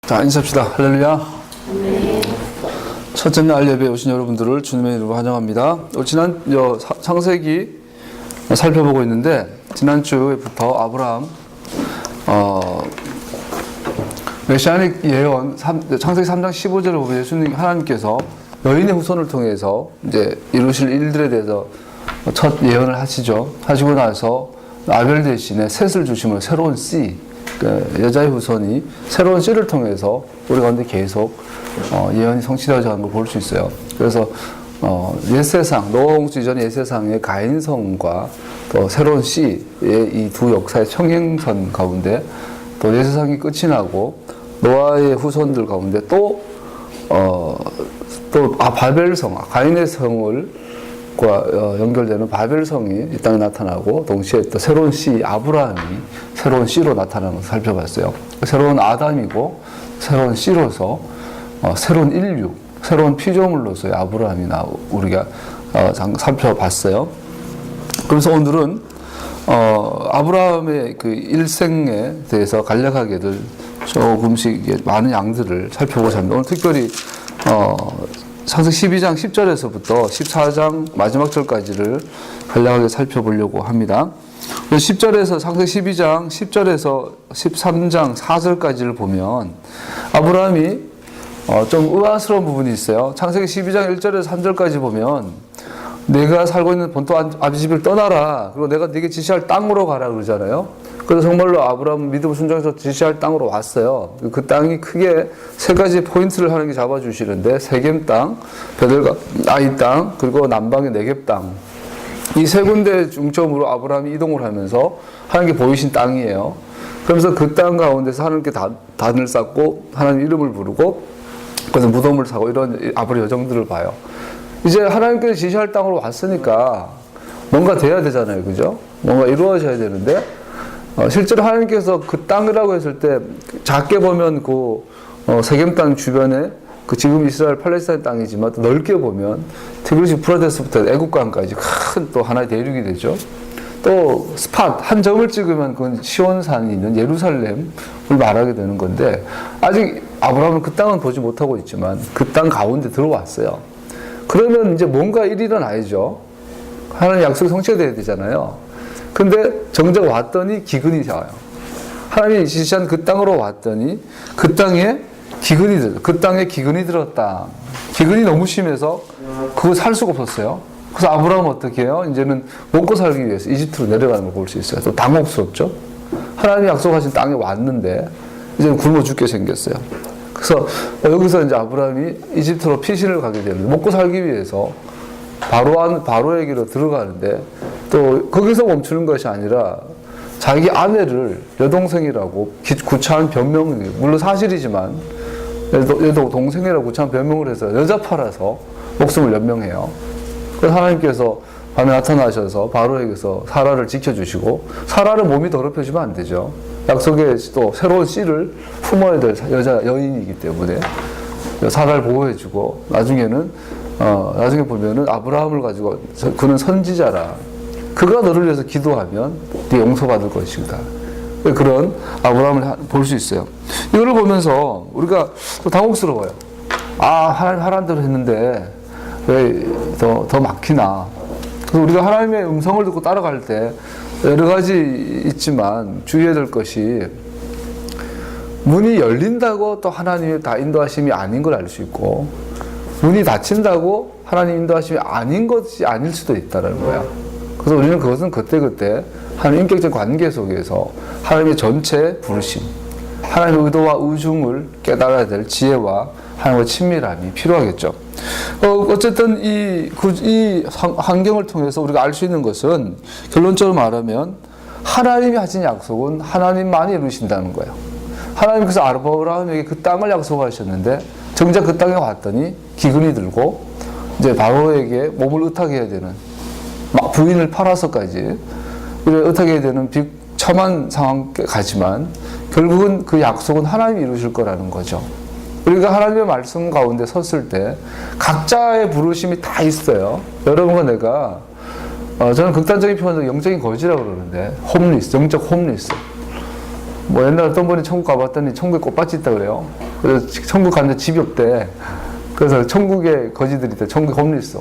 자, 인사합시다. 할렐루야. 첫째 날 예배에 오신 여러분들을 주님의 이름으로 환영합니다. 지난 창세기 살펴보고 있는데, 지난주부터 아브라함 메시아닉 예언 창세기 3장 15절을 보면 예수님 하나님께서 여인의 후손을 통해서 이제 이루실 일들에 대해서 첫 예언을 하시죠. 하시고 나서 아벨 대신에 셋을 주심으로 새로운 씨, 여자의 후손이 새로운 씨를 통해서 우리 가운데 계속 예언이 성취되어져 가는 걸 볼 수 있어요. 그래서 옛세상, 노아 홍수 이전의 옛세상의 가인성과 또 새로운 씨의 이 두 역사의 평행선 가운데 또 옛세상이 끝이 나고 노아의 후손들 가운데 또 바벨성, 가인의 성을 연결되는 바벨성이 이 땅에 나타나고 동시에 또 새로운 씨 아브라함이 새로운 씨로 나타나는 것을 살펴봤어요. 새로운 아담이고 새로운 씨로서 새로운 인류, 새로운 피조물로서의 아브라함이나 우리가 살펴봤어요. 그래서 오늘은 아브라함의 그 일생에 대해서 간략하게들 조금씩 많은 양들을 살펴보고자 합니다. 오늘 특별히 창세기 12장 10절에서부터 14장 마지막 절까지를 간략하게 살펴보려고 합니다. 10절에서 창세기 12장 10절에서 13장 4절까지를 보면 아브라함이 좀 의아스러운 부분이 있어요. 창세기 12장 1절에서 3절까지 보면 내가 살고 있는 본토 아비 집을 떠나라. 그리고 내가 네게 지시할 땅으로 가라 그러잖아요. 그래서 정말로 아브라함은 믿음을 순종해서 지시할 땅으로 왔어요. 그 땅이 크게 세 가지 포인트를 하나님께 잡아주시는데 세겜 땅, 베델과 아이 땅, 그리고 남방의 네겝 땅. 이 세 군데 중점으로 아브라함이 이동을 하면서 하나님께 보이신 땅이에요. 그러면서 그 땅 가운데서 하나님께 단을 쌓고 하나님 이름을 부르고 그래서 무덤을 사고 이런 아브라함 여정들을 봐요. 이제 하나님께서 지시할 땅으로 왔으니까 뭔가 돼야 되잖아요. 그죠? 뭔가 이루어져야 되는데 실제로 하나님께서 그 땅이라고 했을 때 작게 보면 그 세겜 땅 주변에 그 지금 이스라엘 팔레스타인 땅이지만 또 넓게 보면 티그리스 유프라테스부터 애국강까지 큰 또 하나의 대륙이 되죠. 또 스팟 한 점을 찍으면 그건 시온산이 있는 예루살렘을 말하게 되는 건데 아직 아브라함은 그 땅은 보지 못하고 있지만 그 땅 가운데 들어왔어요. 그러면 이제 뭔가 일이 일어나야죠. 하나님 약속이 성취돼야 되잖아요. 근데 정작 왔더니 기근이 와요. 하나님이 지시한 그 땅으로 왔더니 그 땅에 기근이 들었다. 그 땅에 기근이 들었다. 기근이 너무 심해서 그거 살 수가 없었어요. 그래서 아브라함은 어떻게 해요? 이제는 먹고 살기 위해서 이집트로 내려가는 걸 볼 수 있어요. 또 당혹스럽죠. 하나님이 약속하신 땅에 왔는데 이제는 굶어 죽게 생겼어요. 그래서 여기서 이제 아브라함이 이집트로 피신을 가게 되는데 먹고 살기 위해서 바로에게로 들어가는데 또 거기서 멈추는 것이 아니라 자기 아내를 여동생이라고 구차한 변명을, 물론 사실이지만 얘도 동생이라고 구차한 변명을 해서 여자 팔아서 목숨을 연명해요. 그래서 하나님께서 밤에 나타나셔서 바로에게서 사라를 지켜주시고 사라를 몸이 더럽혀지면 안 되죠. 약속의 또 새로운 씨를 품어야 될 여인이기 때문에 사라를 보호해주고 나중에 보면은 아브라함을 가지고 그는 선지자라. 그가 너를 위해서 기도하면 네 용서받을 것이다. 그런 아브라함을 볼 수 있어요. 이거를 보면서 우리가 또 당혹스러워요. 하나님 하라는 대로 했는데 왜 더 막히나. 그래서 우리가 하나님의 음성을 듣고 따라갈 때 여러 가지 있지만 주의해야 될 것이 문이 열린다고 또 하나님의 다 인도하심이 아닌 걸 알 수 있고 문이 닫힌다고 하나님 인도하심이 아닌 것이 아닐 수도 있다는 거야. 그래서 우리는 그것은 그때그때 하나님 인격적 관계 속에서 하나님의 전체 부르심, 하나님의 의도와 의중을 깨달아야 될 지혜와 하나님과 친밀함이 필요하겠죠. 어쨌든 이 환경을 통해서 우리가 알 수 있는 것은 결론적으로 말하면 하나님이 하신 약속은 하나님만이 이루신다는 거예요. 하나님께서 아브라함에게 그 땅을 약속하셨는데 정작 그 땅에 왔더니 기근이 들고 이제 바로에게 몸을 의탁해야 되는 부인을 팔아서까지 의탁해야 되는 비참한 상황에 가지만 결국은 그 약속은 하나님이 이루실 거라는 거죠. 우리가 하나님의 말씀 가운데 섰을 때 각자의 부르심이 다 있어요. 여러분과 내가 저는 극단적인 표현으로 영적인 거지라고 그러는데 홈리스, 영적 홈리스. 뭐 옛날에 어떤 분이 천국 가봤더니 천국에 꽃밭이 있다 그래요. 그래서 천국 갔는데 집이 없대. 그래서 천국에 거지들이 있대. 천국에 홈리스.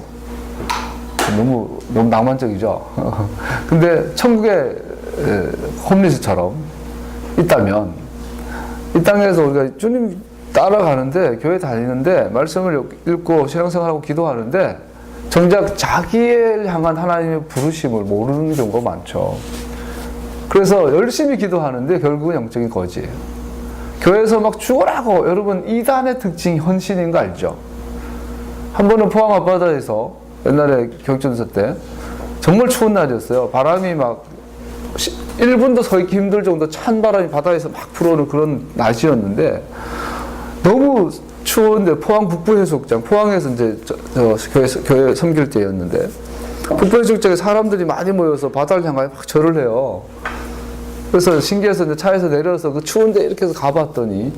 너무 낭만적이죠. 근데 천국에 홈리스처럼 있다면 이 땅에서 우리가 주님 따라가는데 교회 다니는데 말씀을 읽고 신앙생활하고 기도하는데 정작 자기를 향한 하나님의 부르심을 모르는 경우가 많죠. 그래서 열심히 기도하는데 결국은 영적인 거지예요. 교회에서 막 죽으라고. 여러분 이단의 특징이 헌신인 거 알죠? 한 번은 포항 앞바다에서 옛날에 교육전서 때 정말 추운 날이었어요. 바람이 막 1분도 서 있기 힘들 정도 찬 바람이 바다에서 막 불어오는 그런 날씨였는데 너무 추운데 포항 북부 해수욕장, 포항에서 이제 교회 섬길 때였는데 북부 해수욕장에 사람들이 많이 모여서 바다를 향하여 막 절을 해요. 그래서 신기해서 이제 차에서 내려서 그 추운데 이렇게 해서 가봤더니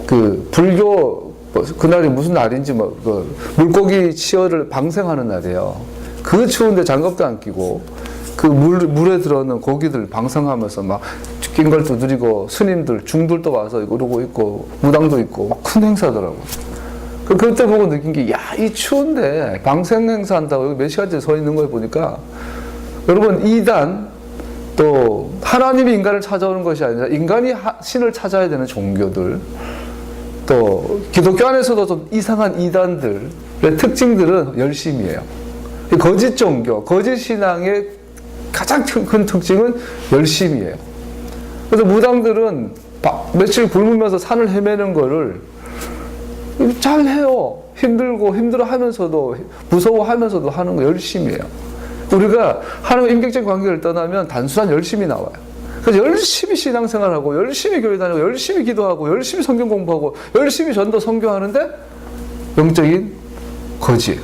그 불교 그날이 무슨 날인지 뭐 그 물고기 치어를 방생하는 날이에요. 그 추운데 장갑도 안 끼고 그 물에 들어오는 고기들 방생하면서 막 낀 걸 두드리고 스님들, 중들도 와서 이러고 있고 무당도 있고 막 큰 행사더라고요. 그때 보고 느낀 게, 야, 이 추운데 방생 행사 한다고 여기 몇 시간째 서 있는 걸 보니까 여러분 이단 또 하나님이 인간을 찾아오는 것이 아니라 인간이 신을 찾아야 되는 종교들 또 기독교 안에서도 좀 이상한 이단들의 특징들은 열심이에요. 거짓 종교, 거짓 신앙의 가장 큰 특징은 열심이에요. 그래서 무당들은 며칠 굶으면서 산을 헤매는 거를 잘 해요. 힘들고 힘들어 하면서도 무서워하면서도 하는 거 열심이에요. 우리가 하나님과 인격적 관계를 떠나면 단순한 열심이 나와요. 그래서 열심히 신앙생활하고 열심히 교회 다니고 열심히 기도하고 열심히 성경 공부하고 열심히 전도 선교하는데 영적인 거지.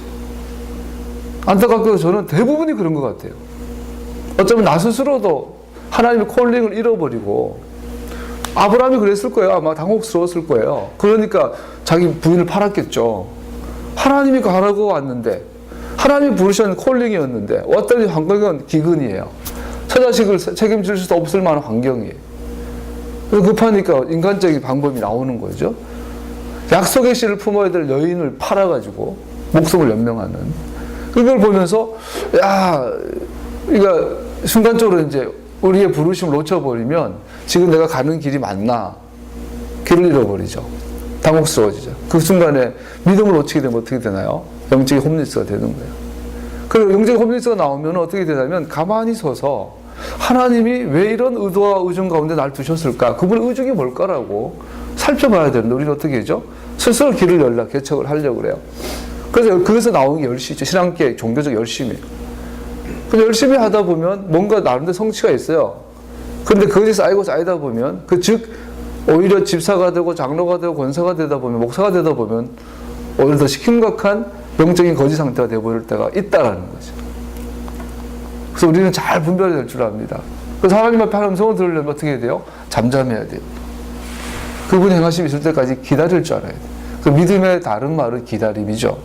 안타깝게도 저는 대부분이 그런 것 같아요. 어쩌면 나 스스로도 하나님의 콜링을 잃어버리고 아브라함이 그랬을 거예요. 아마 당혹스러웠을 거예요. 그러니까 자기 부인을 팔았겠죠. 하나님이 가라고 왔는데 하나님이 부르신 콜링이었는데 왔더니 환경은 기근이에요. 처자식을 책임질 수 없을 만한 환경이에요. 그래서 급하니까 인간적인 방법이 나오는 거죠. 약속의 씨를 품어야 될 여인을 팔아가지고 목숨을 연명하는 그걸 보면서 야, 그러니까 순간적으로 이제 우리의 부르심을 놓쳐버리면 지금 내가 가는 길이 맞나? 길을 잃어버리죠. 당혹스러워지죠. 그 순간에 믿음을 놓치게 되면 어떻게 되나요? 영적인 홈리스가 되는 거예요. 그리고 영적인 홈리스가 나오면 어떻게 되냐면 가만히 서서 하나님이 왜 이런 의도와 의중 가운데 날 두셨을까? 그분의 의중이 뭘까라고 살펴봐야 되는데 우리는 어떻게 하죠? 스스로 길을 열라 개척을 하려고 그래요. 그래서 거기서 나오는 게 열심이죠. 신앙계 종교적 열심이에요. 근데 열심히 하다 보면 뭔가 나름대로 성취가 있어요. 근데 그것이 쌓이다 보면 즉 오히려 집사가 되고 장로가 되고 권사가 되다 보면 목사가 되다 보면 오히려 더 심각한 영적인 거지 상태가 되어버릴 때가 있다라는 거죠. 그래서 우리는 잘 분별해야 될 줄 압니다. 그래서 하나님 앞에 하나님 음성을 들으려면 어떻게 해야 돼요? 잠잠해야 돼요. 그분의 행하심이 있을 때까지 기다릴 줄 알아야 돼요. 그 믿음의 다른 말은 기다림이죠.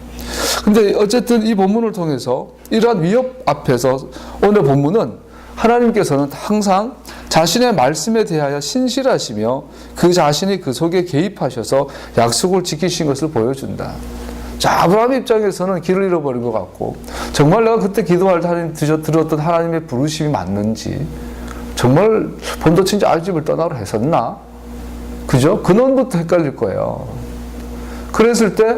근데 어쨌든 이 본문을 통해서 이러한 위협 앞에서 오늘 본문은 하나님께서는 항상 자신의 말씀에 대하여 신실하시며 그 자신이 그 속에 개입하셔서 약속을 지키신 것을 보여준다. 자, 아브라함의 입장에서는 길을 잃어버린 것 같고 정말 내가 그때 기도할 때 들었던 하나님의 부르심이 맞는지 정말 본토친지 아집을 떠나러 했었나? 그죠? 근원부터 헷갈릴 거예요. 그랬을 때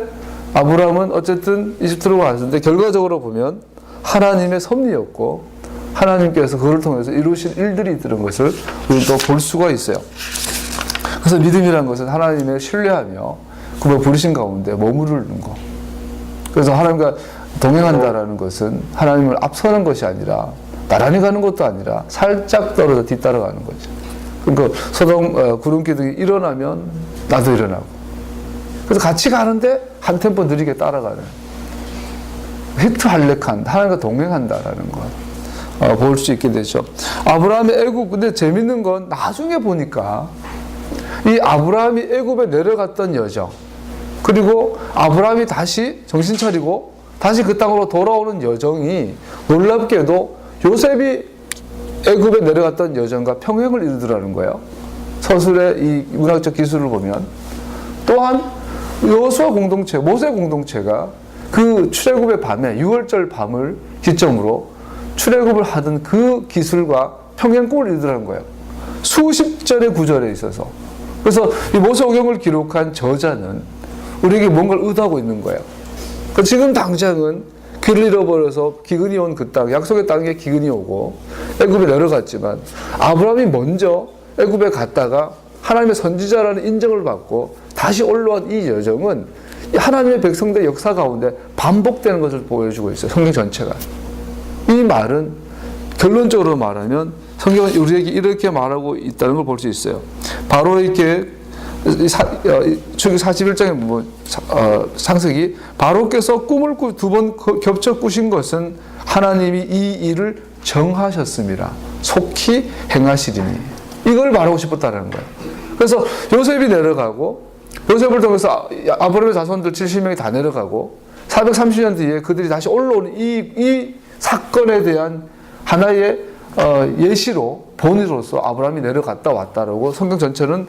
아브라함은 어쨌든 이집트로 왔는데 결과적으로 보면 하나님의 섭리였고 하나님께서 그를 통해서 이루신 일들이 있는 것을 우리는 또 볼 수가 있어요. 그래서 믿음이라는 것은 하나님의 신뢰하며 그분의 부르신 가운데 머무르는 것. 그래서 하나님과 동행한다라는 것은 하나님을 앞서는 것이 아니라 나란히 가는 것도 아니라 살짝 떨어져 뒤따라가는 거죠. 그러니까 소동 구름기둥이 일어나면 나도 일어나고 그래서 같이 가는데 한 템포 느리게 따라가는 히트할렉한 하나님과 동행한다라는 것 볼 수 있게 되죠. 아브라함의 애굽 근데 재밌는 건 나중에 보니까 이 아브라함이 애굽에 내려갔던 여정 그리고 아브라함이 다시 정신 차리고 다시 그 땅으로 돌아오는 여정이 놀랍게도 요셉이 애굽에 내려갔던 여정과 평행을 이루더라는 거예요. 서술의 이 문학적 기술을 보면 또한 여호수아 공동체, 모세 공동체가 그 출애굽의 밤에 6월절 밤을 기점으로 출애굽을 하던 그 기술과 평행골을 이루더라는 거예요. 수십 절의 구절에 있어서. 그래서 이 모세오경을 기록한 저자는 우리에게 뭔가를 의도하고 있는 거예요. 그러니까 지금 당장은 길을 잃어버려서 기근이 온 그 땅, 약속의 땅에 기근이 오고 애굽에 내려갔지만 아브라함이 먼저 애굽에 갔다가 하나님의 선지자라는 인정을 받고 다시 올라온 이 여정은 하나님의 백성들의 역사 가운데 반복되는 것을 보여주고 있어요. 성경 전체가. 이 말은 결론적으로 말하면 성경은 우리에게 이렇게 말하고 있다는 걸 볼 수 있어요. 바로 이렇게 출애굽기 41장에 보면 상세기 바로께서 꿈을 두 번 겹쳐 꾸신 것은 하나님이 이 일을 정하셨습니다. 속히 행하시리니. 이걸 말하고 싶었다는 거예요. 그래서 요셉이 내려가고 요셉을 통해서 아브라함의 자손들 70명이 다 내려가고 430년 뒤에 그들이 다시 올라오는 이 사건에 대한 하나의 예시로 본의로서 아브라함이 내려갔다 왔다라고 성경 전체는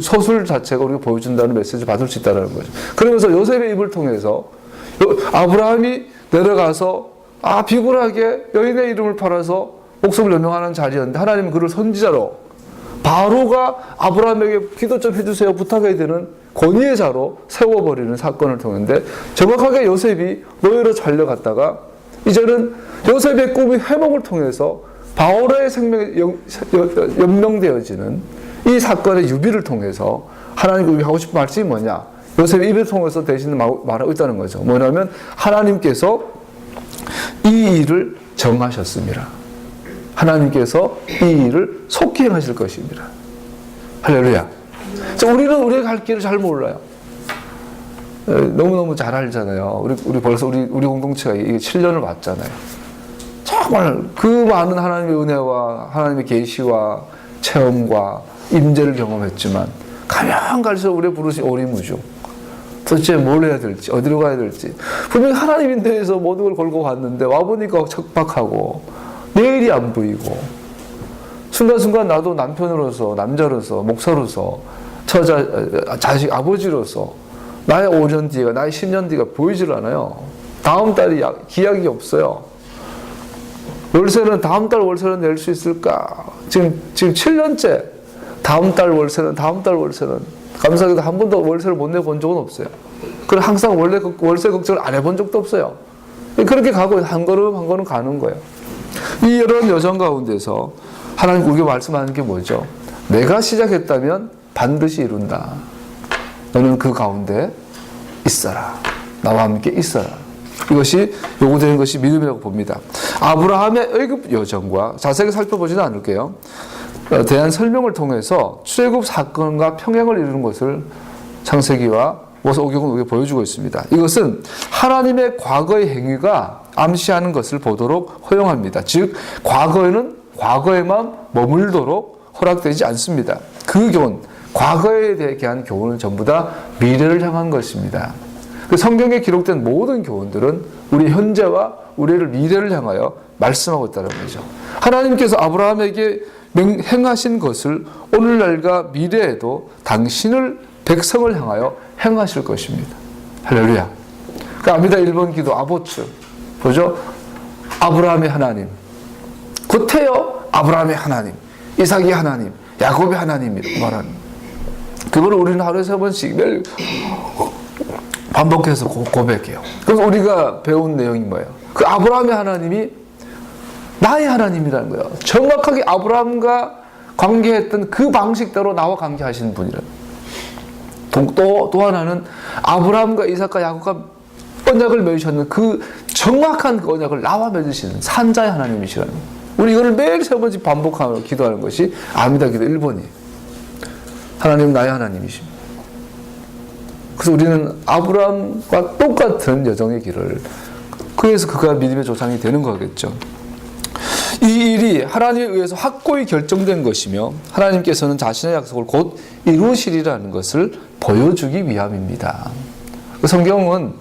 서술 자체가 우리가 보여준다는 메시지를 받을 수 있다는 거죠. 그러면서 요셉의 입을 통해서 아브라함이 내려가서 비굴하게 여인의 이름을 팔아서 목숨을 연명하는 자리였는데 하나님은 그를 선지자로 바로가 아브라함에게 기도 좀 해주세요 부탁해야 되는 권위의 자로 세워버리는 사건을 통했는데 정확하게 요셉이 노예로 잘려갔다가 이제는 요셉의 꿈의 회복을 통해서 바오라의 생명에 연명되어지는 이 사건의 유비를 통해서 하나님이 하고 싶은 말씀이 뭐냐? 요셉의 입을 통해서 대신 말하고 있다는 거죠. 뭐냐면 하나님께서 이 일을 정하셨습니다. 하나님께서 이 일을 속히 행하실 것입니다. 할렐루야. 우리는 우리가 갈 길을 잘 몰라요. 너무너무 잘 알잖아요. 우리 벌써 우리 공동체가 이게 7년을 왔잖아요. 정말 그 많은 하나님의 은혜와 하나님의 계시와 체험과 임재를 경험했지만 가면 갈수록 우리의 부르심 오리무중. 도대체 뭘 해야 될지 어디로 가야 될지 분명히 하나님인데 해서 모든 걸 걸고 왔는데 와보니까 척박하고 내일이 안 보이고 순간순간 나도 남편으로서 남자로서 목사로서 처자 자식 아버지로서 나의 5년 뒤가 나의 10년 뒤가 보이질 않아요. 다음 달이 기약이 없어요. 월세는 다음 달 월세는 낼 수 있을까? 지금 7년째 다음 달 월세는 감사하게도 한 번도 월세를 못 내본 적은 없어요. 그리고 항상 월세 걱정을 안 해본 적도 없어요. 그렇게 가고 한 걸음 한 걸음 가는 거예요. 이 이런 여정 가운데서 하나님 우리가 말씀하는 게 뭐죠? 내가 시작했다면 반드시 이룬다. 너는 그 가운데 있어라. 나와 함께 있어라. 이것이 요구되는 것이 믿음이라고 봅니다. 아브라함의 애굽 여정과 자세히 살펴보지는 않을게요. 대한 설명을 통해서 출애굽 사건과 평행을 이루는 것을 창세기와 모세오경은 우리에게 보여주고 있습니다. 이것은 하나님의 과거의 행위가 암시하는 것을 보도록 허용합니다. 즉 과거에만 머물도록 허락되지 않습니다. 그 교훈, 과거에 대한 교훈은 전부 다 미래를 향한 것입니다. 성경에 기록된 모든 교훈들은 우리 현재와 우리를 미래를 향하여 말씀하고 있다는 거죠. 하나님께서 아브라함에게 행하신 것을 오늘날과 미래에도 당신을 백성을 향하여 행하실 것입니다. 할렐루야. 그 아미다 1번 기도 아보츠 보죠? 아브라함의 하나님, 구태여 아브라함의 하나님, 이삭의 하나님, 야곱의 하나님이라고 말하는 그거를 우리는 하루에 3번씩 매일 반복해서 고백해요. 그래서 우리가 배운 내용이 뭐예요? 그 아브라함의 하나님이 나의 하나님이라는 거예요. 정확하게 아브라함과 관계했던 그 방식대로 나와 관계하시는 분이라는. 또 하나는 아브라함과 이삭과 야곱과 언약을 맺으셨는 그 정확한 그 언약을 나와 맺으시는 산자의 하나님이시라는 거예요. 우리 이걸 매일 3번씩 반복하며 기도하는 것이 아미다 기도 1번이에요. 하나님 나의 하나님이십니다. 그래서 우리는 아브라함과 똑같은 여정의 길을 그래서 그가 믿음의 조상이 되는 거겠죠. 이 일이 하나님에 의해서 확고히 결정된 것이며 하나님께서는 자신의 약속을 곧 이루시리라는 것을 보여주기 위함입니다. 성경은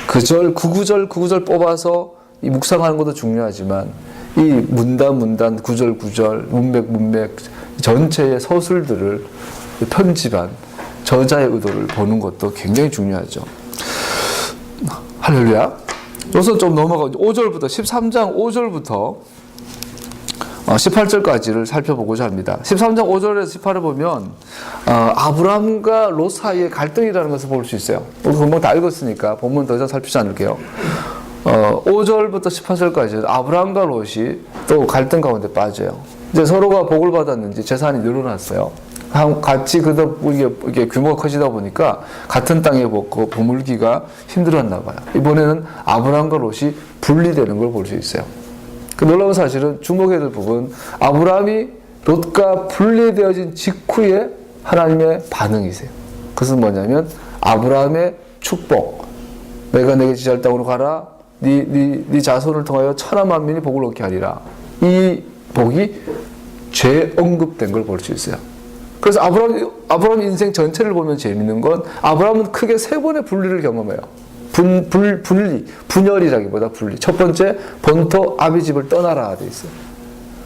구구절 뽑아서 묵상하는 것도 중요하지만 이 문단 구절 문맥 전체의 서술들을 편집한 저자의 의도를 보는 것도 굉장히 중요하죠. 할렐루야. 우선 좀 넘어가고 5절부터 13장 5절부터 18절까지를 살펴보고자 합니다. 13장 5절에서 18을 보면 아브라함과 롯 사이의 갈등이라는 것을 볼 수 있어요. 금방 다 읽었으니까 본문 더 이상 살피지 않을게요. 5절부터 18절까지 아브라함과 롯이 또 갈등 가운데 빠져요. 이제 서로가 복을 받았는지 재산이 늘어났어요. 같이 이게 규모가 커지다 보니까 같은 땅에 먹고 버물기가 힘들었나 봐요. 이번에는 아브라함과 롯이 분리되는 걸 볼 수 있어요. 그 놀라운 사실은 주목해야 될 부분, 아브라함이 롯과 분리되어진 직후에 하나님의 반응이세요. 그것은 뭐냐면 아브라함의 축복, 내가 내게 지시할 땅으로 가라, 네 자손을 통하여 천하 만민이 복을 얻게 하리라. 이 복이 죄 언급된 걸 볼 수 있어요. 그래서 아브라함 인생 전체를 보면 재밌는 건 아브라함은 크게 세 번의 분리를 경험해요. 분열이라기보다 분리. 첫 번째, 본토 아비 집을 떠나라 돼 있어요.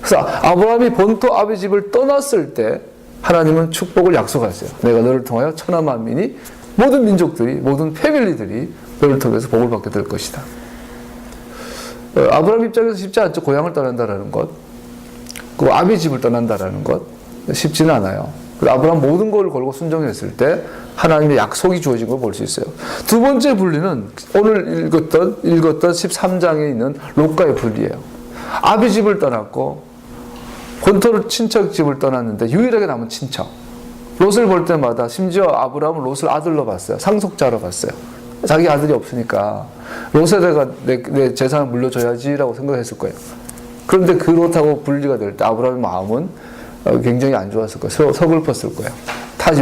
그래서 아브라함이 본토 아비 집을 떠났을 때 하나님은 축복을 약속하세요. 내가 너를 통하여 천하 만민이, 모든 민족들이, 모든 패밀리들이 너를 통해서 복을 받게 될 것이다. 아브라함 입장에서 쉽지 않죠. 고향을 떠난다라는 것, 그 아비 집을 떠난다라는 것 쉽지는 않아요. 아브라함 모든 걸 걸고 순종했을 때 하나님의 약속이 주어진 걸 볼 수 있어요. 두 번째 분리는 오늘 읽었던 13장에 있는 롯과의 분리예요. 아비 집을 떠났고 본토를 친척 집을 떠났는데 유일하게 남은 친척. 롯을 볼 때마다 심지어 아브라함은 롯을 아들로 봤어요. 상속자로 봤어요. 자기 아들이 없으니까 롯에다가 내 재산을 물려줘야지라고 생각했을 거예요. 그런데 그 롯하고 분리가 될 때 아브라함의 마음은 굉장히 안 좋았을 거예요. 서글펐을 거예요.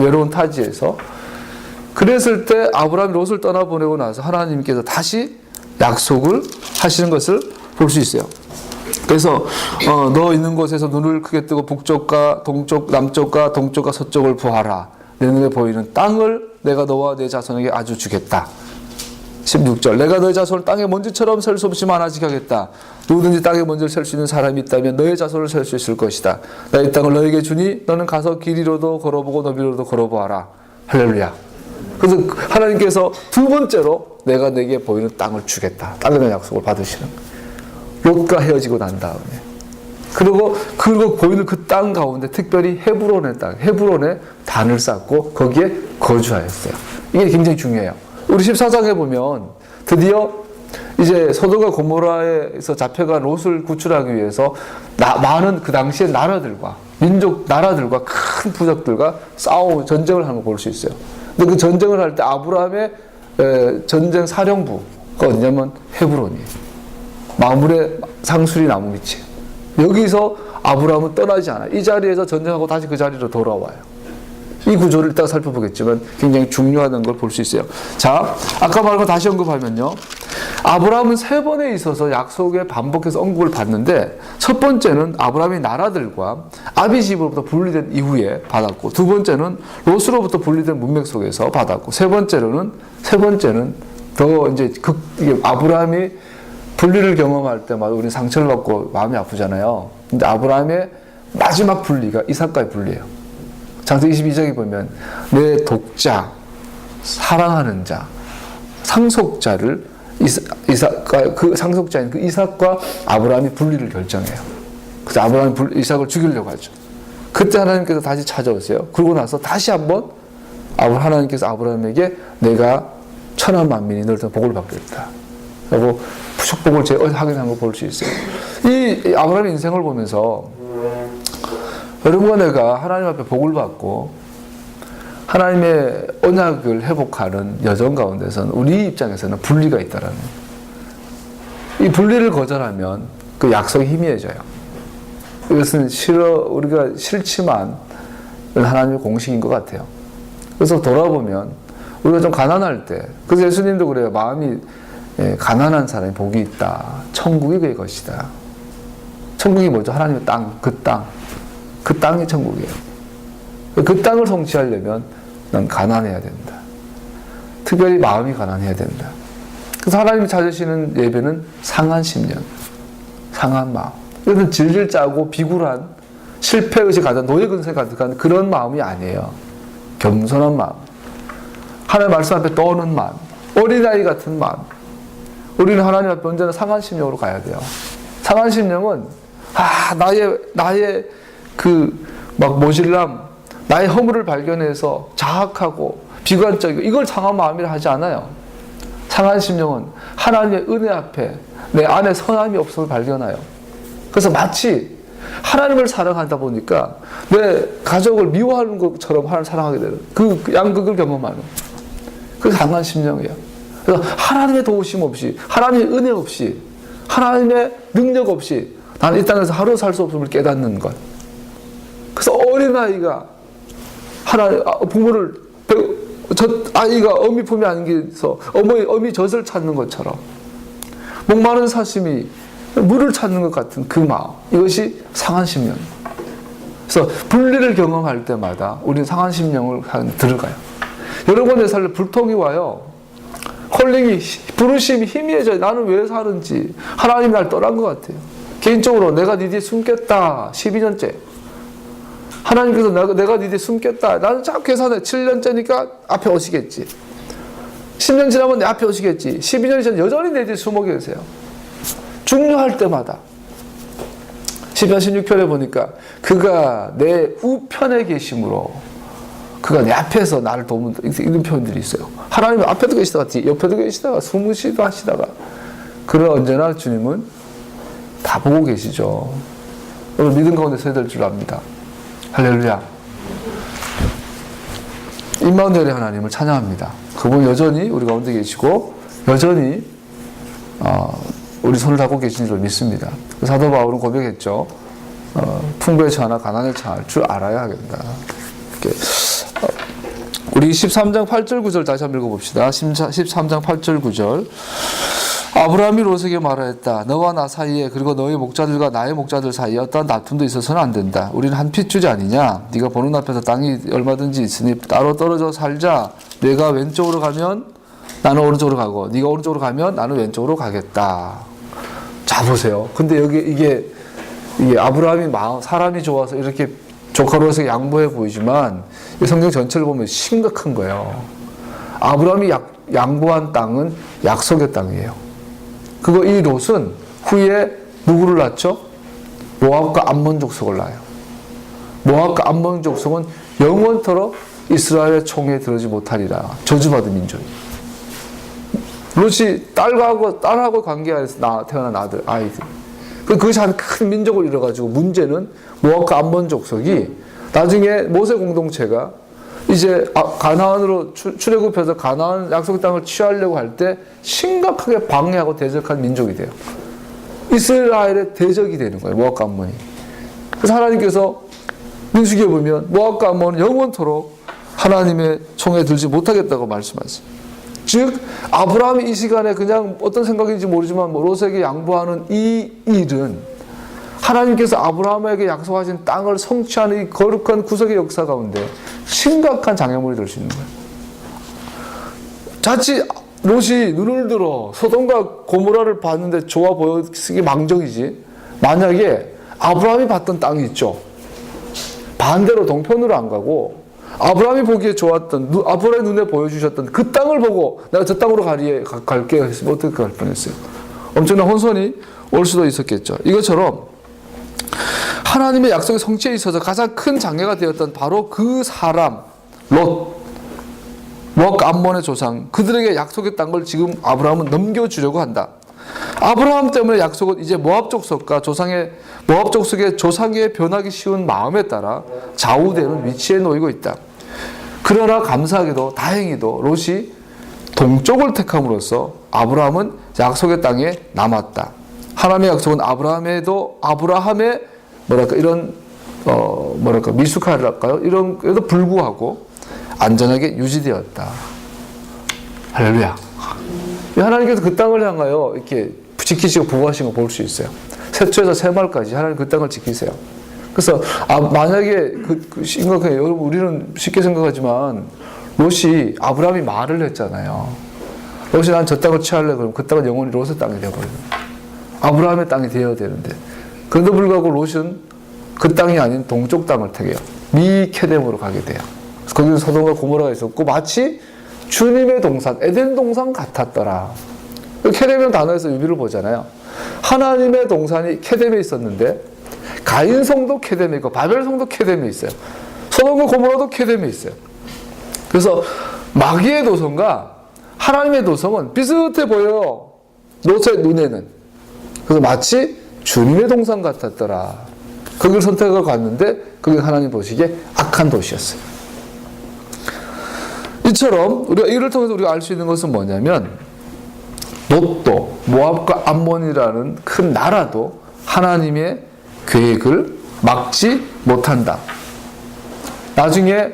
외로운 타지에서. 그랬을 때 아브라함이 롯을 떠나보내고 나서 하나님께서 다시 약속을 하시는 것을 볼 수 있어요. 그래서 너 있는 곳에서 눈을 크게 뜨고 북쪽과 동쪽, 남쪽과 동쪽과 서쪽을 보아라. 내 눈에 보이는 땅을 내가 너와 내 자손에게 아주 주겠다. 16절, 내가 너의 자손을 땅의 먼지처럼 셀 수 없이 많아지게 하겠다. 누구든지 땅의 먼지를 셀 수 있는 사람이 있다면 너의 자손을 셀 수 있을 것이다. 나 이 땅을 너에게 주니 너는 가서 길이로도 걸어보고 너비로도 걸어보아라. 할렐루야. 그래서 하나님께서 두 번째로 내가 내게 보이는 땅을 주겠다. 땅에 대한 약속을 받으시는 롯과 헤어지고 난 다음에, 그리고 보이는 그 땅 가운데 특별히 헤브론의 땅, 헤브론에 단을 쌓고 거기에 거주하였어요. 이게 굉장히 중요해요. 우리 14장에 보면 드디어 이제 소돔과 고모라에서 잡혀간 롯을 구출하기 위해서 많은 그 당시의 나라들과 나라들과 큰 부족들과 전쟁을 하는 걸 볼 수 있어요. 근데 그 전쟁을 할 때 아브라함의 전쟁 사령부가 어디냐면 헤브론이에요. 마므레 상수리 나무 밑이에요. 여기서 아브라함은 떠나지 않아요. 이 자리에서 전쟁하고 다시 그 자리로 돌아와요. 이 구조를 이따가 살펴보겠지만 굉장히 중요하다는 걸 볼 수 있어요. 자, 아까 말한 거 다시 언급하면요. 아브라함은 세 번에 있어서 약속에 반복해서 언급을 받는데, 첫 번째는 아브라함이 나라들과 아비 집으로부터 분리된 이후에 받았고, 두 번째는 롯으로부터 분리된 문맥 속에서 받았고, 세 번째는 더 이제 아브라함이 분리를 경험할 때마다 우리는 상처를 받고 마음이 아프잖아요. 근데 아브라함의 마지막 분리가 이삭과의 분리예요. 창세기 22장에 보면 내 독자, 사랑하는 자, 상속자를 그 상속자인 그 이삭과 아브라함이 분리를 결정해요. 그래서 아브라함이 이삭을 죽이려고 하죠. 그때 하나님께서 다시 찾아오세요. 그러고 나서 다시 한번 하나님께서 아브라함에게 내가 천하 만민이 너를 통해 복을 받겠다 라고 축복을 확인한 걸 볼 수 있어요. 이 아브라함의 인생을 보면서 여러분과 내가 하나님 앞에 복을 받고 하나님의 언약을 회복하는 여정 가운데서는 우리 입장에서는 분리가 있다라는 거예요. 이 분리를 거절하면 그 약속이 희미해져요. 이것은 우리가 싫지만 하나님의 공식인 것 같아요. 그래서 돌아보면 우리가 좀 가난할 때, 그래서 예수님도 그래요. 마음이 가난한 사람이 복이 있다. 천국이 그의 것이다. 천국이 뭐죠? 하나님의 땅, 그 땅이 천국이에요. 그 땅을 성취하려면 넌 가난해야 된다. 특별히 마음이 가난해야 된다. 그래서 하나님이 찾으시는 예배는 상한 심령, 상한 마음. 이것은 질질 짜고 비굴한 실패의식 가득한 노예근성이 가득한 그런 마음이 아니에요. 겸손한 마음, 하나님의 말씀 앞에 떠오는 마음, 어린아이 같은 마음. 우리는 하나님 앞에 언제나 상한 심령으로 가야 돼요. 상한 심령은 나의 막 모질람, 나의 허물을 발견해서 자학하고 비관적이고 이걸 상한 마음이라 하지 않아요. 상한 심령은 하나님의 은혜 앞에 내 안에 선함이 없음을 발견해요. 그래서 마치 하나님을 사랑하다 보니까 내 가족을 미워하는 것처럼 하나님을 사랑하게 되는 그 양극을 경험하는 그 상한 심령이에요. 그래서 하나님의 도우심 없이, 하나님의 은혜 없이, 하나님의 능력 없이 나는 이 땅에서 하루 살 수 없음을 깨닫는 것. 그래서 어린아이가 부모를 아이가 어미 품에 안겨서 어미 젖을 찾는 것처럼 목마른 사슴이 물을 찾는 것 같은 그 마음, 이것이 상한 심령. 그래서 분리를 경험할 때마다 우리는 상한 심령을 들어가요. 여러분의 삶에 불통이 와요. 콜링이, 부르심이 희미해져요. 나는 왜 사는지. 하나님이 날 떠난 것 같아요. 개인적으로 내가 네 뒤에 숨겠다. 12년째. 하나님께서 내가 네 뒤에 숨겠다. 나는 자꾸 계산해. 7년째니까 앞에 오시겠지. 10년 지나면 내 앞에 오시겠지. 12년이 지나면 여전히 내 뒤에 숨어 계세요. 중요할 때마다. 시편 16편에 보니까 그가 내 우편에 계심으로 그가 내 앞에서 나를 도우는 이런 표현들이 있어요. 하나님은 앞에도 계시다가 옆에도 계시다가 숨으시도 하시다가 그러나 언제나 주님은 다 보고 계시죠. 여러분 믿음 가운데 서야 될 줄 압니다. 할렐루야. 임마누엘의 하나님을 찬양합니다. 그분 여전히 우리 가운데 계시고 여전히 우리 손을 잡고 계신 줄 믿습니다. 사도 바울은 고백했죠. 풍부에 처하나 가난에 처할 줄 알아야 하겠다. 우리 13장 8절 9절 다시 한번 읽어봅시다. 13장 8절 9절. 아브라함이 롯에게 말하였다. 너와 나 사이에 그리고 너의 목자들과 나의 목자들 사이에 어떠한 다툼도 있어서는 안 된다. 우리는 한 핏줄이 아니냐. 네가 보는 앞에서 땅이 얼마든지 있으니 따로 떨어져 살자. 내가 왼쪽으로 가면 나는 오른쪽으로 가고 네가 오른쪽으로 가면 나는 왼쪽으로 가겠다. 자 보세요. 근데 여기 이게 아브라함이 사람이 좋아서 이렇게 조카로서 양보해 보이지만 이 성경 전체를 보면 심각한 거예요. 아브라함이 양보한 땅은 약속의 땅이에요. 이 롯은 후에 누구를 낳죠? 모압과 암몬 족속을 낳아요. 모압과 암몬 족속은 영원토록 이스라엘의 총에 들어오지 못하리라. 저주받은 민족이에요. 롯이 딸하고 관계 안에서 태어난 아이들. 그것이 한 큰 민족을 이뤄가지고 문제는 모압과 암몬 족속이 나중에 모세 공동체가 이제 가나안으로 출애굽해서 가나안 약속 땅을 취하려고 할 때 심각하게 방해하고 대적한 민족이 돼요. 이스라엘의 대적이 되는 거예요. 모압과 암몬이. 그래서 하나님께서 민수기에 보면 모압과 암몬은 영원토록 하나님의 총에 들지 못하겠다고 말씀하세요. 즉 아브라함이 이 시간에 그냥 어떤 생각인지 모르지만 롯에게 양보하는 이 일은 하나님께서 아브라함에게 약속하신 땅을 성취하는 이 거룩한 구속의 역사 가운데 심각한 장애물이 될 수 있는 거예요. 자칫 롯이 눈을 들어 소돔과 고모라를 봤는데 좋아 보이기 망정이지, 만약에 아브라함이 봤던 땅이 있죠. 반대로 동편으로 안 가고 아브라함이 보기에 좋았던, 아브라함의 눈에 보여주셨던 그 땅을 보고 내가 저 땅으로 갈게 했으면 어떻게 할 뻔했어요. 엄청난 혼선이 올 수도 있었겠죠. 이것처럼 하나님의 약속의 성취에 있어서 가장 큰 장애가 되었던 바로 그 사람 롯, 모압 암몬의 조상, 그들에게 약속의 땅을 지금 아브라함은 넘겨주려고 한다. 아브라함 때문에 약속은 이제 모압 족속과 모압 족속의 조상에 변하기 쉬운 마음에 따라 좌우되는 위치에 놓이고 있다. 그러나 감사하게도 다행히도 롯이 동쪽을 택함으로써 아브라함은 약속의 땅에 남았다. 하나님의 약속은 아브라함의 미숙할까요? 이런 에도 불구하고 안전하게 유지되었다. 할렐루야. 하나님께서 그 땅을 향하여 이렇게 지키시고 보호하신 거 볼 수 있어요. 새초에서 새말까지 하나님 그 땅을 지키세요. 그래서 만약에 심각해요. 여러분 우리는 쉽게 생각하지만 롯이 아브라함이 말을 했잖아요. 롯이 난 저 땅을 취할래 그러면 그 땅은 영원히 롯의 땅이 되어버리는 거예요. 아브라함의 땅이 되어야 되는데 그런데 불구하고 롯은 그 땅이 아닌 동쪽 땅을 택해요. 미케뎀으로 가게 돼요. 거기는 소돔과 고모라가 있었고 마치 주님의 동산, 에덴 동산 같았더라. 케뎀이라는 단어에서 의미를 보잖아요. 하나님의 동산이 케뎀에 있었는데 가인 성도 케뎀에 있고 바벨 성도 케뎀에 있어요. 소돔과 고모라도 케뎀에 있어요. 그래서 마귀의 도성과 하나님의 도성은 비슷해 보여요. 롯의 눈에는. 그래서 마치 주님의 동산 같았더라. 거기를 선택하고 갔는데 그게 하나님 보시기에 악한 도시였어요. 이처럼 우리가 이를 통해서 우리가 알 수 있는 것은 뭐냐면 롯도 모압과 암몬이라는 큰 나라도 하나님의 계획을 막지 못한다. 나중에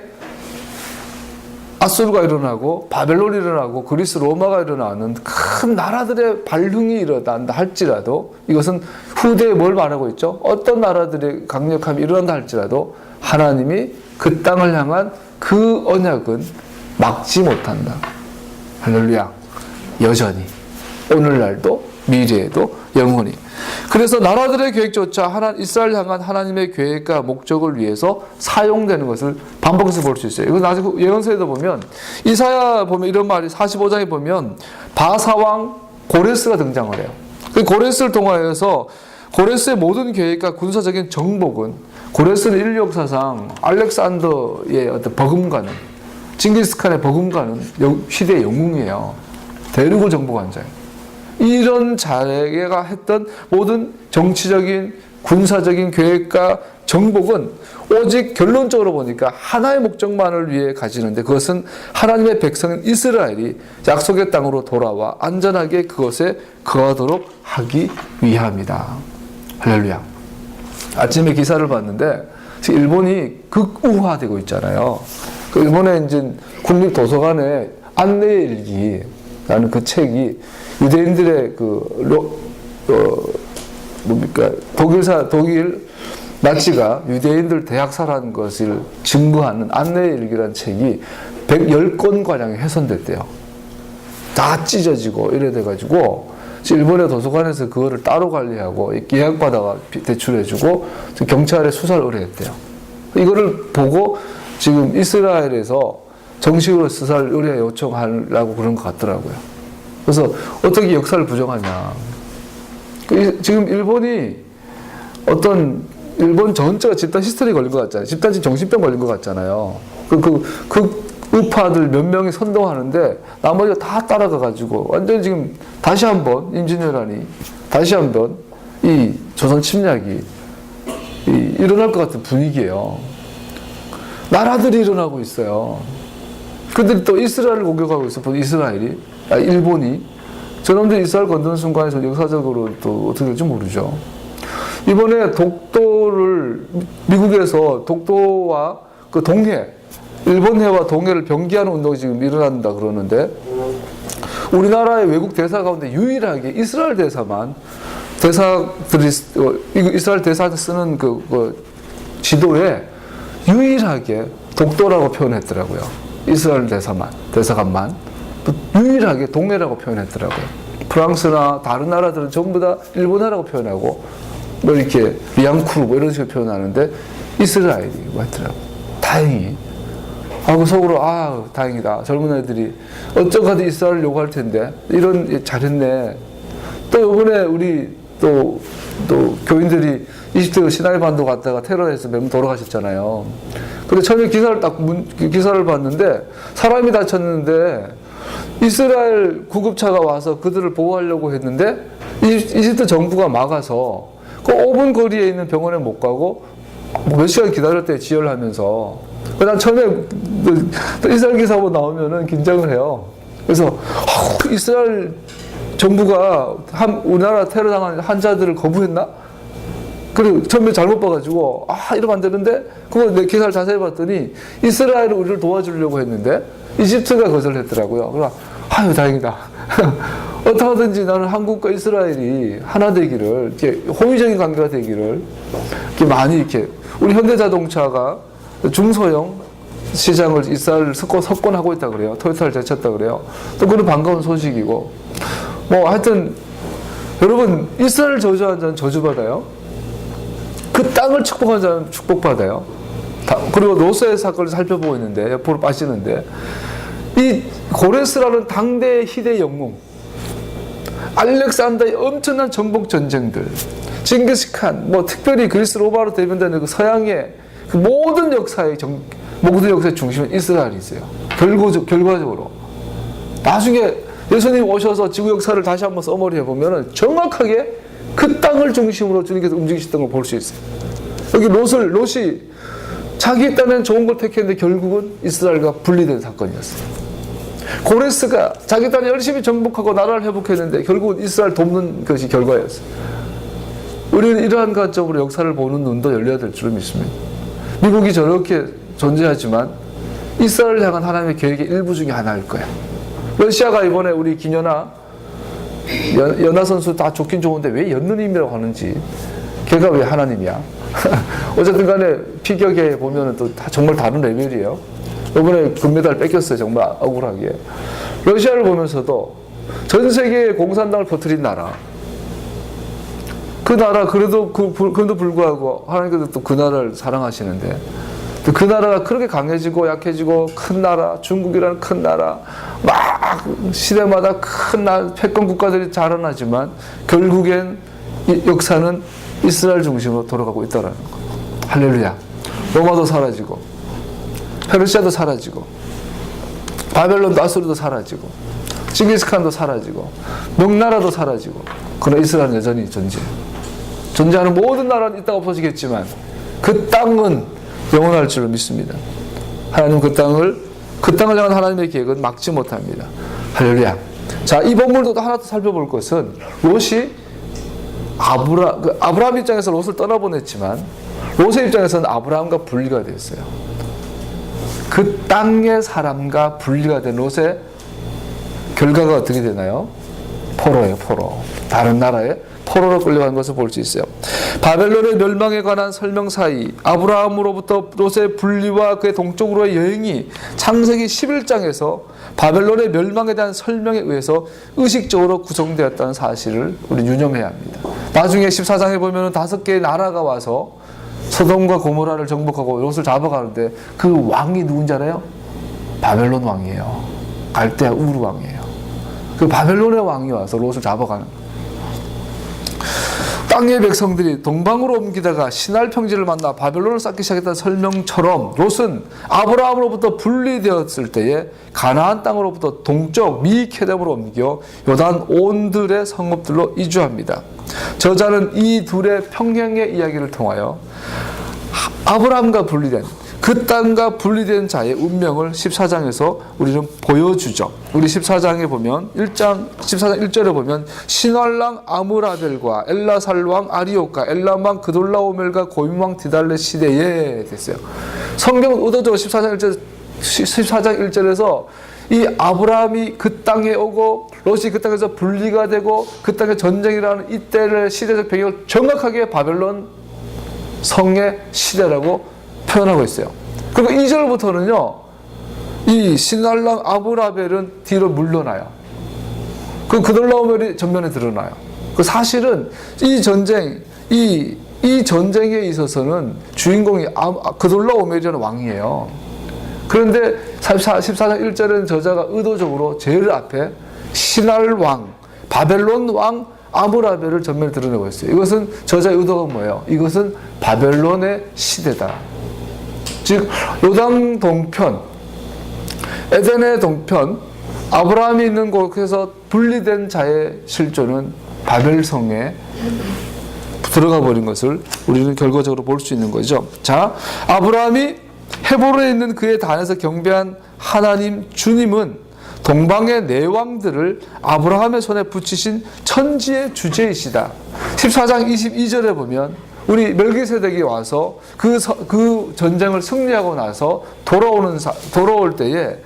아수르가 일어나고 바벨론이 일어나고 그리스 로마가 일어나는 큰 나라들의 발흥이 일어난다 할지라도 이것은 후대에 뭘 말하고 있죠? 어떤 나라들의 강력함이 일어난다 할지라도 하나님이 그 땅을 향한 그 언약은 막지 못한다. 할렐루야. 여전히 오늘날도 미래에도 영원히. 그래서 나라들의 계획조차 이스라엘 향한 하나님의 계획과 목적을 위해서 사용되는 것을 반복해서 볼 수 있어요. 이건 나중에 예언서에도 보면 이사야 보면 이런 말이 45장에 보면 바사왕 고레스가 등장을 해요. 그 고레스를 통하여서 고레스의 모든 계획과 군사적인 정복은 고레스는 인류 역사상 알렉산더의 어떤 버금가는 징기스칸의 버금가는 시대의 영웅이에요. 대륙을 정복한 자예요. 이런 자가 했던 모든 정치적인 군사적인 계획과 정복은 오직 결론적으로 보니까 하나의 목적만을 위해 가지는데 그것은 하나님의 백성인 이스라엘이 약속의 땅으로 돌아와 안전하게 그것에 거하도록 하기 위함이다. 할렐루야. 아침에 기사를 봤는데 지금 일본이 극우화되고 있잖아요. 그 일본의 이제 국립도서관에 안내일기라는 그 책이 유대인들의 독일 나치가 유대인들 대학살한 것을 증거하는 안내일기라는 책이 110권가량이 훼손됐대요. 다 찢어지고 이래 돼가지고 일본의 도서관에서 그거를 따로 관리하고 예약받아가 대출해주고 경찰에 수사를 의뢰했대요. 이거를 보고 지금 이스라엘에서 정식으로 수사를 의뢰 요청하려고 그런 것 같더라고요. 그래서 어떻게 역사를 부정하냐. 지금 일본이 일본 전체가 집단 히스테리 걸린 것 같잖아요. 집단 정신병 걸린 것 같잖아요. 그 우파들 몇 명이 선동하는데 나머지가 다 따라가가지고 완전히 지금 다시 한번 임진왜란이 다시 한번 이 조선 침략이 일어날 것 같은 분위기예요. 나라들이 일어나고 있어요. 근데 또 이스라엘을 공격하고 있어. 일본이 저놈들이 이스라엘 건드는 순간에서 역사적으로 또 어떻게 될지 모르죠. 이번에 미국에서 독도와 그 동해, 일본해와 동해를 병기하는 운동이 지금 일어난다 그러는데 우리나라의 외국 대사 가운데 유일하게 이스라엘 대사만 이스라엘 대사한테 쓰는 그 지도에 유일하게 독도라고 표현했더라고요. 이스라엘 대사관만 유일하게 동해라고 표현했더라고요. 프랑스나 다른 나라들은 전부 다 일본어라고 표현하고 뭐 이렇게 리앙쿠르 뭐 이런 식으로 표현하는데 이스라엘이 맞더라고요. 다행히. 그 속으로 다행이다. 젊은 애들이 어쩌고든 이스라엘을 요구할 텐데 잘했네. 또 이번에 우리 또 교인들이 이집트 시나이 반도 갔다가 테러해서 몇 명 돌아가셨잖아요. 근데 처음에 기사를 봤는데 사람이 다쳤는데 이스라엘 구급차가 와서 그들을 보호하려고 했는데 이집트 정부가 막아서 그 5분 거리에 있는 병원에 못 가고 몇 시간 기다렸대 지혈하면서. 난 처음에 이스라엘 기사 보고 나오면은 긴장을 해요. 그래서 이스라엘 정부가 우리나라 테러 당한 환자들을 거부했나? 그리고 처음에 잘못 봐가지고 이러면 안 되는데 그거 내 기사를 자세히 봤더니 이스라엘은 우리를 도와주려고 했는데 이집트가 거절했더라고요. 그래서 다행이다. 어떻게 하든지 나는 한국과 이스라엘이 하나 되기를, 이렇게 호의적인 관계가 되기를, 이렇게 많이 이렇게 우리 현대자동차가 중소형 시장을 이스라엘 석권하고 있다 그래요. 토요타를 제쳤다 그래요. 또 그런 반가운 소식이고. 하여튼 여러분 이스라엘 저주한 자는 저주받아요. 그 땅을 축복하는 사람은 축복받아요. 그리고 롯의 사건을 살펴보고 있는데 옆으로 빠지는데 이 고레스라는 당대 희대의 영웅, 알렉산더의 엄청난 정복 전쟁들, 징기스칸, 특별히 그리스 로마로 대변되는 그 서양의 그 모든 역사의 중심은 이스라엘이 있어요. 결과적으로 나중에 예수님 오셔서 지구 역사를 다시 한번 써머리 해보면 정확하게 그 땅을 중심으로 주님께서 움직이셨던 걸 볼 수 있어요. 여기 롯이 자기 딴엔 좋은 걸 택했는데 결국은 이스라엘과 분리된 사건이었어요. 고레스가 자기 딴에 열심히 정복하고 나라를 회복했는데 결국은 이스라엘 돕는 것이 결과였어요. 우리는 이러한 관점으로 역사를 보는 눈도 열려야 될 줄 믿습니다. 미국이 저렇게 존재하지만 이스라엘을 향한 하나님의 계획의 일부 중에 하나일 거야. 러시아가 이번에 우리 김연아 연하 선수 다 좋긴 좋은데 왜 연느님이라고 하는지, 걔가 왜 하나님이야? 어쨌든 간에 피겨계에 보면은 또 정말 다른 레벨이에요. 이번에 금메달 뺏겼어요. 정말 억울하게. 러시아를 보면서도 전 세계에 공산당을 퍼뜨린 나라. 그 나라 그래도 그럼에도 불구하고 하나님께서 또 그 나라를 사랑하시는데 또 그 나라가 그렇게 강해지고 약해지고 큰 나라, 중국이라는 큰 나라, 막 시대마다 큰 패권 국가들이 자라나지만 결국엔 역사는 이스라엘 중심으로 돌아가고 있다라는 거예요. 할렐루야. 로마도 사라지고 페르시아도 사라지고 바벨론도 아수르도 사라지고 징기스칸도 사라지고 명나라도 사라지고 그러나 이스라엘은 여전히 존재하는 모든 나라는 있다가 없어지겠지만 그 땅은 영원할 줄로 믿습니다. 하나님 그 땅을 향한 하나님의 계획은 막지 못합니다. 할렐루야. 자, 이 본문도 하나 더 살펴볼 것은 롯이 아브라함 입장에서 롯을 떠나보냈지만 롯의 입장에서는 아브라함과 분리가 됐어요. 그 땅의 사람과 분리가 된 롯의 결과가 어떻게 되나요? 포로예요, 포로. 다른 나라에 포로로 끌려간 것을 볼 수 있어요. 바벨론의 멸망에 관한 설명 사이 아브라함으로부터 롯의 분리와 그의 동쪽으로의 여행이 창세기 11장에서 바벨론의 멸망에 대한 설명에 의해서 의식적으로 구성되었다는 사실을 우리 유념해야 합니다. 나중에 14장에 보면 5개의 나라가 와서 소돔과 고모라를 정복하고 롯을 잡아가는데 그 왕이 누군지 알아요? 바벨론 왕이에요. 갈대아 우르 왕이에요. 그 바벨론의 왕이 와서 롯을 잡아가는 거예요. 땅의 백성들이 동방으로 옮기다가 시날 평지를 만나 바벨론을 쌓기 시작했다는 설명처럼 롯은 아브라함으로부터 분리되었을 때에 가나안 땅으로부터 동쪽 미케뎀으로 옮겨 요단 온들의 성읍들로 이주합니다. 저자는 이 둘의 평행의 이야기를 통하여 아브라함과 분리된 그 땅과 분리된 자의 운명을 14장에서 우리는 보여주죠. 우리 14장에 보면 14장 1절에 보면 신활랑 아므라벨과 엘라살왕 아리옥과 엘람왕 그돌라오멜과 고임왕 디달레 시대에 됐어요. 성경은 의도적으로 14장 1절에서 이 아브라함이 그 땅에 오고 롯이 그 땅에서 분리가 되고 그 땅에 전쟁이라는 이때를 시대적 배경을 정확하게 바벨론 성의 시대라고 표현하고 있어요. 그리고 2절부터는요, 이 신할랑 아브라벨은 뒤로 물러나요. 그 그돌라오멜이 전면에 드러나요. 그 사실은 이 전쟁에 있어서는 주인공이 그돌라오멜이라는 왕이에요. 그런데 14장 1절에는 저자가 의도적으로 제일 앞에 신할 왕, 바벨론 왕 아므라벨을 전면에 드러내고 있어요. 이것은 저자의 의도가 뭐예요? 이것은 바벨론의 시대다. 즉 요단 동편, 에덴의 동편, 아브라함이 있는 곳에서 분리된 자의 실존은 바벨성에 들어가 버린 것을 우리는 결과적으로 볼 수 있는 거죠. 자, 아브라함이 헤브론에 있는 그의 단에서 경배한 하나님 주님은 동방의 내왕들을 아브라함의 손에 붙이신 천지의 주제이시다. 14장 22절에 보면 우리 멜기세덱이 와서 그 전쟁을 승리하고 나서 돌아올 때에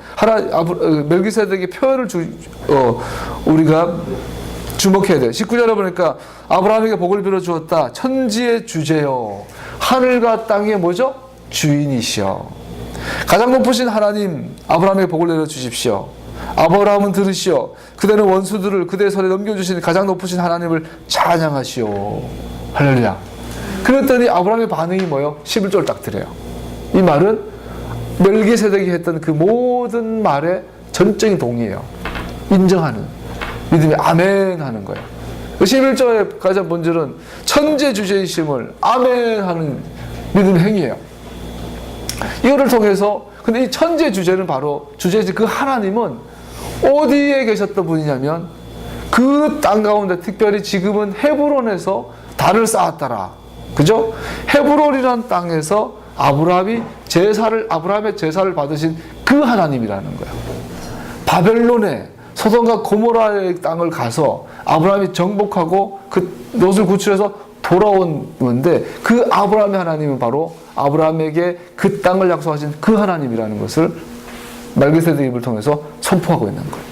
멜기세덱의 표현을 우리가 주목해야 돼요. 19절에 보니까 아브라함에게 복을 빌어 주었다. 천지의 주제요, 하늘과 땅의 뭐죠? 주인이시여. 가장 높으신 하나님 아브라함에게 복을 내려 주십시오. 아브라함은 들으시오. 그대는 원수들을 그대의 손에 넘겨주신 가장 높으신 하나님을 찬양하시오. 할렐루야. 그랬더니 아브라함의 반응이 뭐예요? 11절을 딱 드려요. 이 말은 멜기세덱이 했던 그 모든 말에 전적인 동의해요. 인정하는, 믿음의 아멘 하는 거예요. 11절의 가장 본질은 천재주제이심을 아멘 하는 믿음의 행위예요. 이거를 통해서, 근데 이 천재주제는 바로 주제지 그 하나님은 어디에 계셨던 분이냐면 그 땅 가운데, 특별히 지금은 헤브론에서 단을 쌓았더라. 그죠? 헤브론이라는 땅에서 아브라함의 제사를 받으신 그 하나님이라는 거예요. 바벨론에 소돔과 고모라의 땅을 가서 아브라함이 정복하고 그 롯을 구출해서 돌아온 건데, 그 아브라함의 하나님은 바로 아브라함에게 그 땅을 약속하신 그 하나님이라는 것을 멜기세덱 입을 통해서 선포하고 있는 거예요.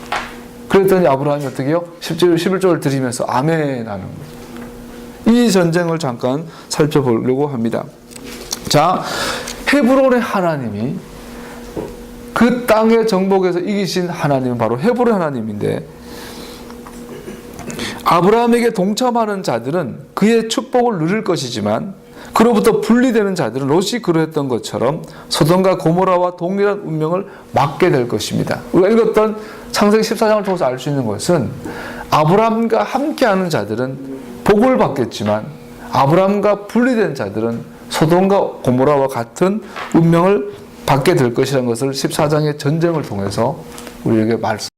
그랬더니 아브라함이 어떻게 해요? 11절을 드리면서 아멘 하는 거예요. 이 전쟁을 잠깐 살펴보려고 합니다. 자, 헤브론의 하나님이, 그 땅의 정복에서 이기신 하나님은 바로 헤브론 하나님인데, 아브라함에게 동참하는 자들은 그의 축복을 누릴 것이지만 그로부터 분리되는 자들은 롯이 그러했던 것처럼 소돔과 고모라와 동일한 운명을 맞게 될 것입니다. 우리가 읽었던 창세기 14장을 통해서 알 수 있는 것은 아브라함과 함께하는 자들은 복을 받겠지만 아브라함과 분리된 자들은 소돔과 고모라와 같은 운명을 받게 될 것이라는 것을 14장의 전쟁을 통해서 우리에게 말씀